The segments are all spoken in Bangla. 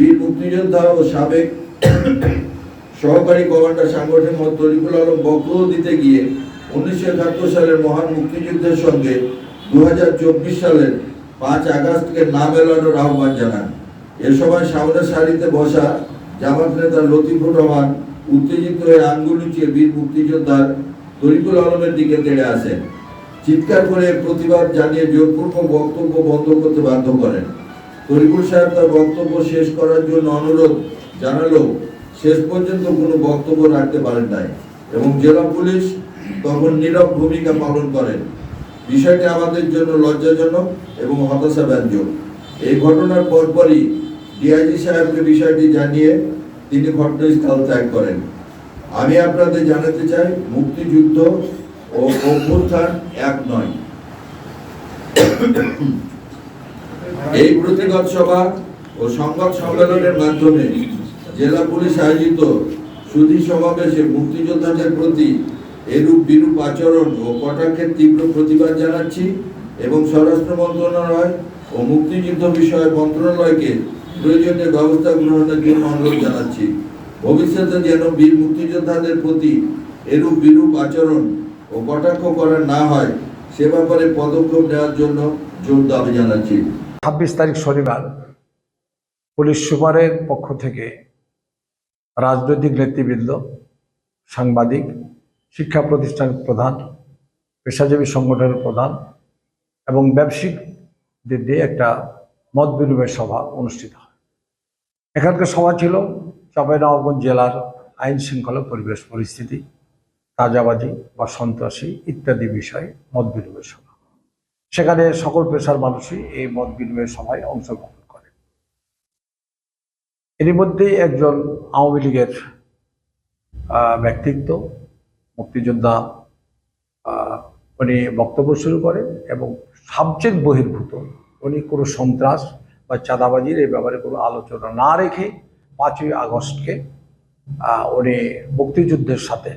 বীর মুক্তিযোদ্ধা ও সাবেক সহকারী কমান্ডার সাংগঠনিক মোহাম্মদ তরিকুল আলম বক্তব্য দিতে গিয়ে 1971 সালের মহান মুক্তিযুদ্ধের সঙ্গে 2024 সালের 5 আগস্টকে না মেলানোর আহ্বান জানান। এ সময় সামনের সারিতে বসা জামাত নেতা লতিফুর রহমান উত্তেজিত হয়ে আঙ্গুল উঁচিয়ে বীর মুক্তিযোদ্ধার তরিকুল আলমের দিকে তেড়ে আসেন। চিৎকার করে প্রতিবাদ জানিয়ে জোরপূর্বক বক্তব্য বন্ধ করতে বাধ্য করেন। তরিকুল সাহেব তার বক্তব্য শেষ করার জন্য অনুরোধ জানালেও শেষ পর্যন্ত কোনো বক্তব্য রাখতে পারেন নাই এবং জেলা পুলিশ তখন নীরব ভূমিকা পালন করেন। বিষয়টি আমাদের জন্য লজ্জাজনক এবং হতাশাব্যঞ্জক। এই ঘটনার পরপরই ডিআইজি সাহেবকে বিষয়টি জানিয়ে তিনি ঘটনাস্থল ত্যাগ করেন। আমি আপনাদের জানাতে চাই, মুক্তিযুদ্ধ ও অভ্যুত্থান এক নয়। এই প্রতিবাদ সভা ও সংবাদ সম্মেলনের মাধ্যমে জেলা পুলিশ আয়োজিত সুধী সমাবেশে মুক্তিযোদ্ধাদের প্রতি এরূপ বিরূপ আচরণ ও কটাক্ষের তীব্র প্রতিবাদ জানাচ্ছি এবং স্বরাষ্ট্র মন্ত্রণালয় ও মুক্তিযুদ্ধ বিষয়ক মন্ত্রণালয়কে প্রয়োজনীয় ব্যবস্থা গ্রহণের জন্য অনুরোধ জানাচ্ছি। ভবিষ্যতে যেন বীর মুক্তিযোদ্ধাদের প্রতি এরূপ বিরূপ আচরণ ও কটাক্ষ করা না হয় সে ব্যাপারে পদক্ষেপ নেওয়ার জন্য জোর দাবি জানাচ্ছি। 26 তারিখ শনিবার পুলিশ সুপারের পক্ষ থেকে রাজনৈতিক নেতৃবৃন্দ, সাংবাদিক, শিক্ষা প্রতিষ্ঠানের প্রধান, পেশাজীবী সংগঠনের প্রধান এবং ব্যবসায়িকদের দিয়ে একটা মত বিনিময় সভা অনুষ্ঠিত হয়। এখানকার সভা ছিল চাঁপাইনবাবগঞ্জ জেলার আইন শৃঙ্খলা পরিবেশ পরিস্থিতি, তাজাবাজি বা সন্ত্রাসী ইত্যাদি বিষয়ে মত বিনিময় সভা। সেখানে সকল পেশার মানুষই এই মত বিনিময় সভায় অংশগ্রহণ করে। এরই মধ্যে একজন আওয়ামী লীগের ব্যক্তিত্ব, মুক্তিযোদ্ধা, উনি বক্তব্য শুরু করেন এবং সাবজেক্ট বহির্ভূত উনি কোনো সন্ত্রাস বা চাঁদাবাজির এই ব্যাপারে কোনো আলোচনা না রেখে 5ই আগস্টকে উনি মুক্তিযুদ্ধের সাথে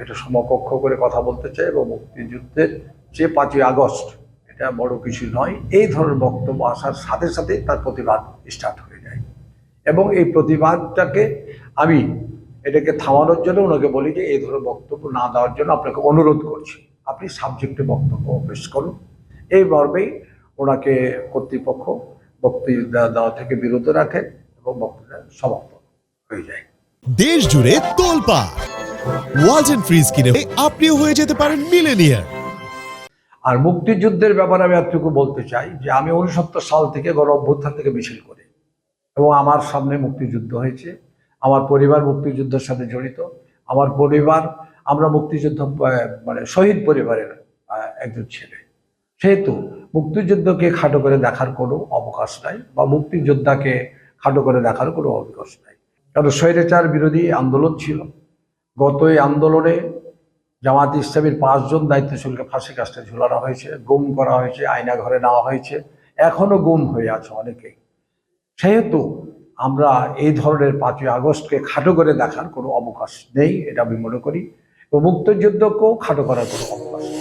এটা সমকক্ষ করে কথা বলতে চায় এবং মুক্তিযুদ্ধের যে 5ই আগস্ট এটা বড় কিছু নয়, এই ধরনের বক্তব্য আসার সাথে সাথে তার প্রতিবাদ স্টার্ট হয়ে যায়। এবং এই প্রতিবাদটাকে আমি এটাকে থামানোর জন্য ওনাকে বলি যে এই ধরনের বক্তব্য না দেওয়ার জন্য আপনাকে অনুরোধ করছি, আপনি সাবজেক্টে বক্তব্য পেশ করুন। এই মর্মেই ওনাকে কর্তৃপক্ষ বক্তৃতা দেওয়া থেকে বিরত রাখেন এবং বক্তৃতা সমাপ্ত হয়ে যায়। দেশ জুড়ে তোলপাড় ওয়ালটন ফ্রিজ কিনে আপনিও হয়ে যেতে পারেন মিলেনিয়ার। আর মুক্তিযুদ্ধের ব্যাপারে আমি এতটুকু বলতে চাই যে আমি 69 সাল থেকে গণ অভ্যুত্থান থেকে মিছিল করি এবং আমার সামনে মুক্তিযুদ্ধ হয়েছে। আমার পরিবার মুক্তিযুদ্ধের সাথে জড়িত। আমার পরিবার, আমরা মুক্তিযুদ্ধ মানে শহীদ পরিবারের একজন ছেলে, সেহেতু মুক্তিযুদ্ধকে খাটো করে দেখার কোনো অবকাশ নাই বা মুক্তিযোদ্ধাকে খাটো করে দেখার কোনো অবকাশ নাই। কারণ স্বৈরাচার বিরোধী আন্দোলন ছিল। গত এই আন্দোলনে জামাত ইসলামীর 5 জন দায়িত্বশীলকে ফাঁসি কাস্টে ঝুলানো হয়েছে, গুম করা হয়েছে, আয়না ঘরে নেওয়া হয়েছে, এখনো গুম হয়ে আছে অনেকেই। সেহেতু আমরা এই ধরনের 5ই আগস্টকে খাটো করে দেখার কোনো অবকাশ নেই, এটা আমি মনে করি। এবং মুক্তিযুদ্ধকেও খাটো করার কোনো অবকাশ নেই।